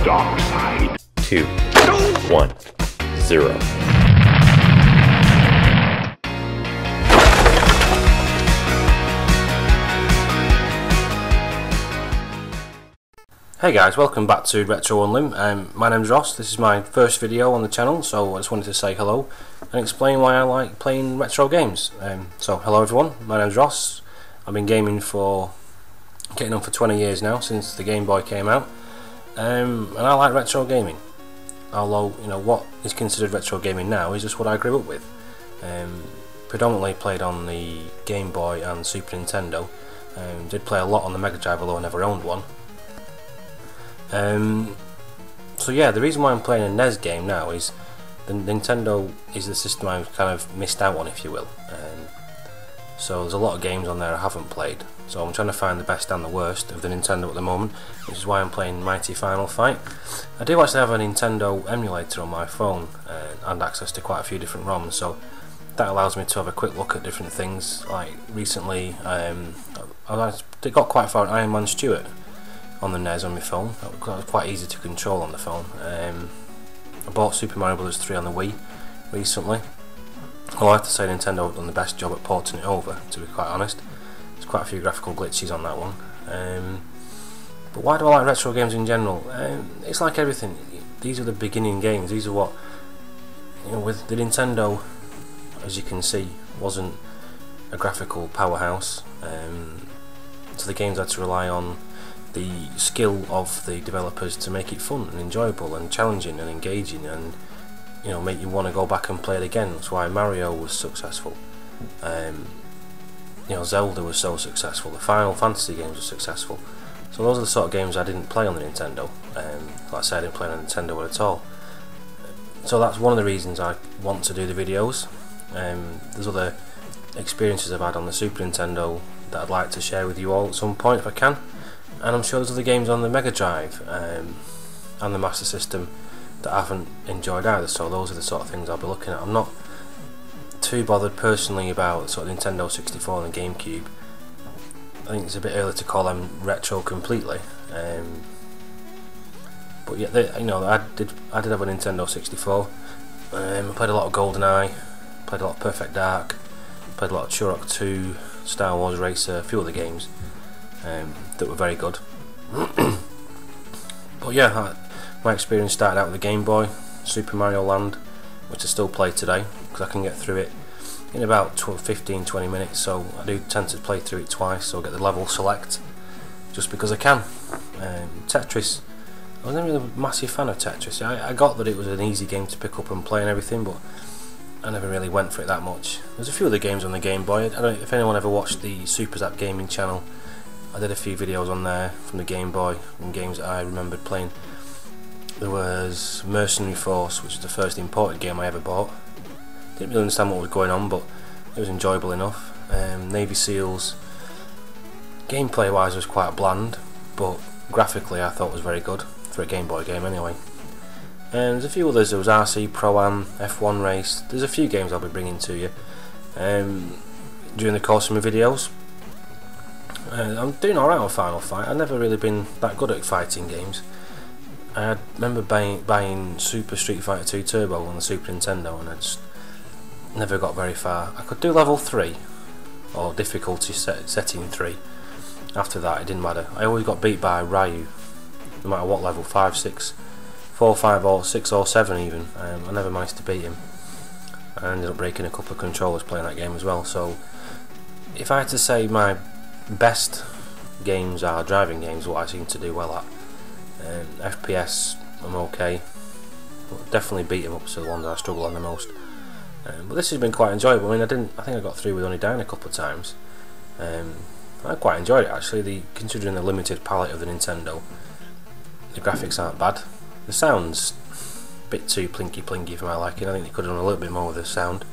dark side. 2, 1, 0. Hey guys, welcome back to RetroUnlim. My name's Ross. This is my first video on the channel, so I just wanted to say hello and explain why I like playing retro games. So hello everyone, my name's Ross. I've been gaming getting on for 20 years now, since the Game Boy came out, and I like retro gaming. Although, you know, what is considered retro gaming now is just what I grew up with. Predominantly played on the Game Boy and Super Nintendo. Did play a lot on the Mega Drive, although I never owned one. So yeah, the reason why I'm playing a NES game now is the Nintendo is the system I've kind of missed out on, if you will. So there's a lot of games on there I haven't played. So I'm trying to find the best and the worst of the Nintendo at the moment, which is why I'm playing Mighty Final Fight. I do actually have a Nintendo emulator on my phone and access to quite a few different ROMs, so that allows me to have a quick look at different things. Like recently, I got quite far in Iron Man Stewart on the NES on my phone. That was quite easy to control on the phone. I bought Super Mario Bros. 3 on the Wii recently. I'll have to say Nintendo have done the best job at porting it over, to be quite honest. There's quite a few graphical glitches on that one. But why do I like retro games in general? It's like everything. These are the beginning games. These are what, you know, with the Nintendo, as you can see, wasn't a graphical powerhouse. So the games had to rely on the skill of the developers to make it fun and enjoyable and challenging and engaging, and, you know, make you want to go back and play it again. That's why Mario was successful. You know, Zelda was so successful. The Final Fantasy games were successful. So those are the sort of games I didn't play on the Nintendo. Like I said, I didn't play on the Nintendo at all. So that's one of the reasons I want to do the videos. There's other experiences I've had on the Super Nintendo that I'd like to share with you all at some point if I can. And I'm sure there's other games on the Mega Drive and the Master System that I haven't enjoyed either, so those are the sort of things I'll be looking at. I'm not too bothered personally about sort of Nintendo 64 and the GameCube. I think it's a bit early to call them retro completely. But yeah, you know, I did have a Nintendo 64. I played a lot of GoldenEye, played a lot of Perfect Dark, played a lot of Turok 2, Star Wars Racer, a few other games that were very good. But yeah, my experience started out with the Game Boy, Super Mario Land, which I still play today because I can get through it in about 15-20 minutes, so I do tend to play through it twice, so I get the level select just because I can. Tetris, I was never really a massive fan of Tetris. I got that it was an easy game to pick up and play and everything, but I never really went for it that much. There's a few other games on the Game Boy. I don't know if anyone ever watched the Super Zap Gaming channel. I did a few videos on there from the Game Boy and games that I remembered playing. There was Mercenary Force, which was the first imported game I ever bought. Didn't really understand what was going on, but it was enjoyable enough. Navy Seals, gameplay wise was quite bland, but graphically I thought was very good for a Game Boy game anyway. And there's a few others. There was RC Pro-Am, F1 Race. There's a few games I'll be bringing to you during the course of my videos. I'm doing alright on Final Fight. I've never really been that good at fighting games. I remember buying Super Street Fighter 2 Turbo on the Super Nintendo, and I just never got very far. I could do level 3, or difficulty setting 3. After that it didn't matter. I always got beat by Ryu, no matter what level, 5, 6, 4, 5 or 6 or 7 even. I never managed to beat him. I ended up breaking a couple of controllers playing that game as well. So if I had to say my best games are driving games, what I seem to do well at. FPS, I'm okay, but definitely beat 'em ups are the ones I struggle on the most. But this has been quite enjoyable. I mean, I think I got through with only dying a couple of times. I quite enjoyed it actually. Considering the limited palette of the Nintendo, the graphics aren't bad. The sound's a bit too plinky for my liking. I think they could have done a little bit more with the sound.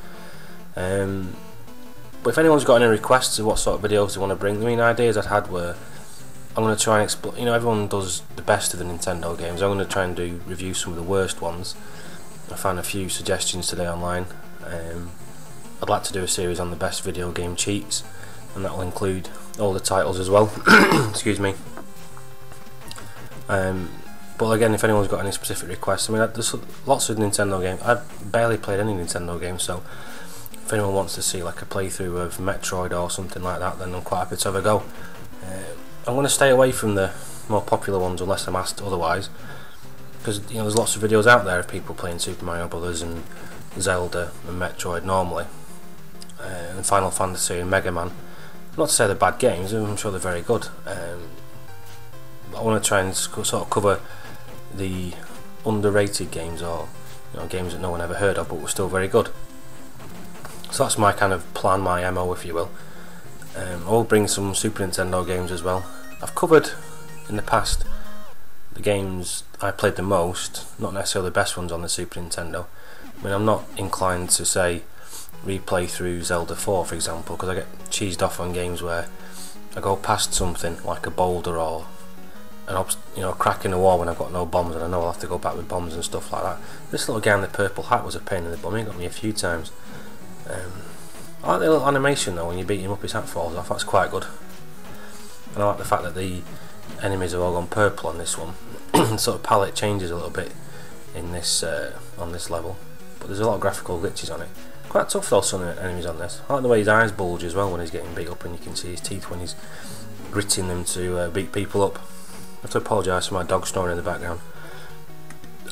But if anyone's got any requests of what sort of videos they want to bring, I mean, ideas I'd had were, I'm going to try and explore, you know, everyone does the best of the Nintendo games. I'm going to try and review some of the worst ones. I found a few suggestions today online. I'd like to do a series on the best video game cheats, and that will include all the titles as well. Excuse me. But But again, if anyone's got any specific requests, I mean, there's lots of Nintendo games. I've barely played any Nintendo games, so if anyone wants to see like a playthrough of Metroid or something like that, then I'm quite happy to have a go. I'm going to stay away from the more popular ones unless I'm asked otherwise, because you know there's lots of videos out there of people playing Super Mario Brothers and Zelda and Metroid normally, and Final Fantasy and Mega Man. Not to say they're bad games, I'm sure they're very good. I want to try and sort of cover the underrated games, or you know, games that no one ever heard of but were still very good. So that's my kind of plan, my MO if you will. I'll bring some Super Nintendo games as well. I've covered in the past the games I played the most, not necessarily the best ones on the Super Nintendo. I mean, I'm not inclined to say replay through Zelda 4 for example, because I get cheesed off on games where I go past something like a boulder or a crack in the wall when I've got no bombs and I know I'll have to go back with bombs and stuff like that. This little guy in the purple hat was a pain in the bum. He got me a few times. I like the little animation though when you beat him up, his hat falls off. That's quite good. And I like the fact that the enemies have all gone purple on this one. Sort of palette changes a little bit in this on this level, but there's a lot of graphical glitches on it. Quite tough though, some enemies on this. I like the way his eyes bulge as well when he's getting beat up, and you can see his teeth when he's gritting them to beat people up. I have to apologise for my dog snoring in the background.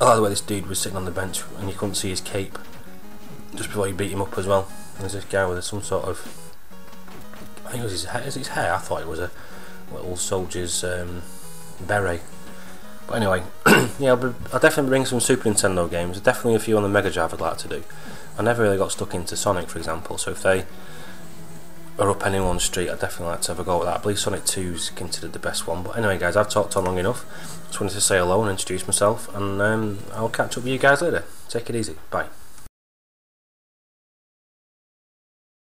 I like the way this dude was sitting on the bench and you couldn't see his cape just before you beat him up as well. And there's this guy with some sort of, I think it was his hair. Is it his hair? I thought it was a little soldier's beret. But anyway, yeah, I'll definitely bring some Super Nintendo games. Definitely a few on the Mega Drive I'd like to do. I never really got stuck into Sonic, for example, so if they are up anyone's street, I'd definitely like to have a go at that. I believe Sonic 2 is considered the best one. But anyway guys, I've talked on long enough. Just wanted to say hello and introduce myself, and I'll catch up with you guys later. Take it easy. Bye.